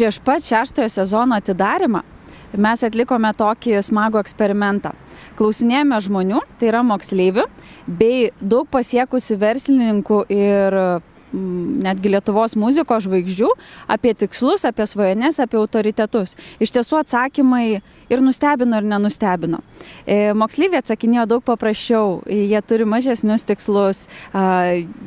Prieš pat 6 sezono atidarymą mes atlikome tokį smagų eksperimentą. Klausinėjome žmonių, tai yra moksleivių, bei daug pasiekusių verslininkų ir netgi Lietuvos muzikos žvaigždžių apie tikslus, apie svajones, apie autoritetus. Iš tiesų atsakymai ir nustebino, ir nenustebino. Moksleiviai atsakinėjo daug paprasčiau, jie turi mažesnius tikslus,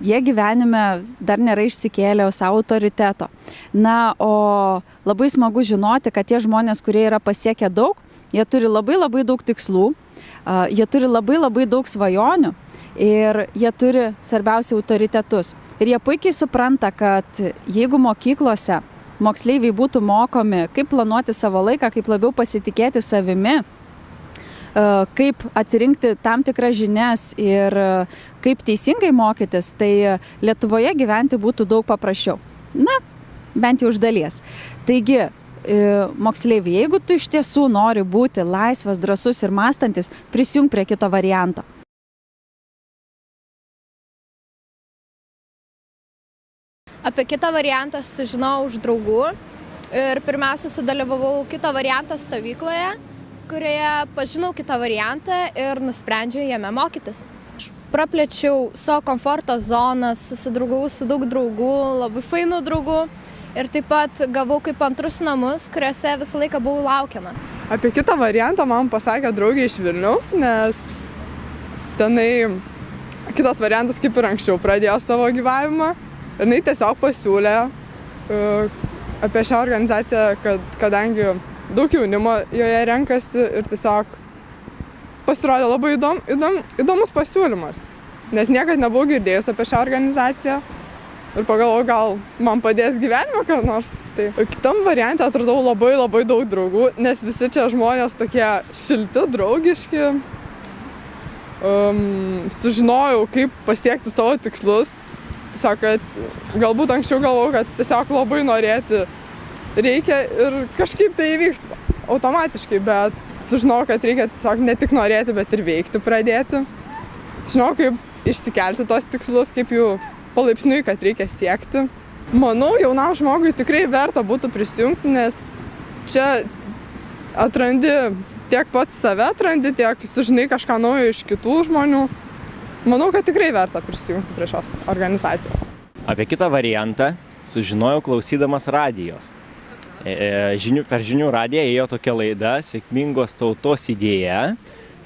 jie gyvenime dar nėra išsikėlę savo autoriteto. Na, o labai smagu žinoti, kad tie žmonės, kurie yra pasiekę daug, jie turi labai daug tikslų, jie turi labai daug svajonių. Ir jie turi svarbiausia autoritetus. Ir jie puikiai supranta, kad jeigu mokyklose moksleiviai būtų mokomi, kaip planuoti savo laiką, kaip labiau pasitikėti savimi, kaip atsirinkti tam tikras žinias ir kaip teisingai mokytis, tai Lietuvoje gyventi būtų daug paprasčiau. Na, bent jau iš dalies. Taigi, moksleiviai, jeigu tu iš tiesų nori būti laisvas, drąsus ir mąstantis, prisijunk prie kito varianto. Apie kitą variantą aš sužinojau iš draugų ir pirmiausia sudalyvavau kito varianto stovykloje, kurioje pažinau kitą variantą ir nusprendžiau jame mokytis. Aš praplečiau savo komforto zoną, susidraugavau su daug draugų, labai fainų draugų ir taip pat gavau kaip antrus namus, kuriuose visą laiką buvau laukiama. Apie kitą variantą man pasakė draugė iš Vilniaus, nes tenai kitas variantas kaip ir anksčiau pradėjo savo gyvavimą. Ir jinai tiesiog pasiūlė apie šią organizaciją, kadangi daug jaunimo joje renkasi ir tiesiog pasirodė labai įdomus pasiūlymas. Nes niekad nebuvau girdėjus apie šią organizaciją ir pagalvojau, gal man padės gyvenime ką nors. Tai kitam variante atradau labai daug draugų, nes visi čia žmonės tokie šilti, draugiški. Sužinojau, kaip pasiekti savo tikslus. Tiesiog, kad galbūt anksčiau galvojau, kad tiesiog labai norėti reikia ir kažkaip tai įvyks automatiškai, bet sužinojau, kad reikia tiesiog ne tik norėti, bet ir veikti pradėti. Žinau, kaip išsikelti tos tikslus, kaip jų palaipsniui, kad reikia siekti. Manau, jaunam žmogui tikrai verta būtų prisijungti, nes čia atrandi tiek pats save atrandi, tiek sužinai kažką naujo iš kitų žmonių. Manau, kad tikrai verta prisijungti prie šios organizacijos. Apie kitą variantą sužinojau klausydamas radijos. Per žinių radiją ėjo tokia laida Sėkmingos tautos idėja.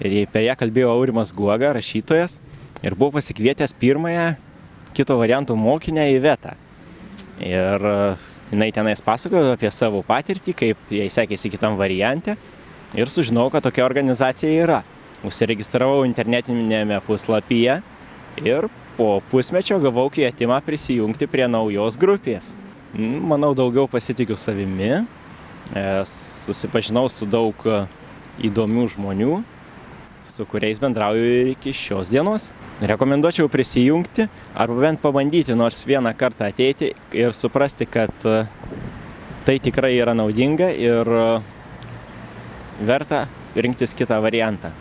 Ir per ją kalbėjo Aurimas Guoga, rašytojas. Ir buvo pasikvietęs pirmąją kito variantų mokinę Ivetą. Ir jinai tenais pasakojo apie savo patirtį, kaip jai sekėsi kitam variante. Ir sužinojau, kad tokia organizacija yra. Užsiregistravau internetinėme puslapyje ir po pusmečio gavau kvietimą prisijungti prie naujos grupės. Manau, daugiau pasitikiu savimi, susipažinau su daug įdomių žmonių, su kuriais bendrauju ir iki šios dienos. Rekomenduočiau prisijungti arba bent pabandyti nors vieną kartą ateiti ir suprasti, kad tai tikrai yra naudinga ir verta rinktis kitą variantą.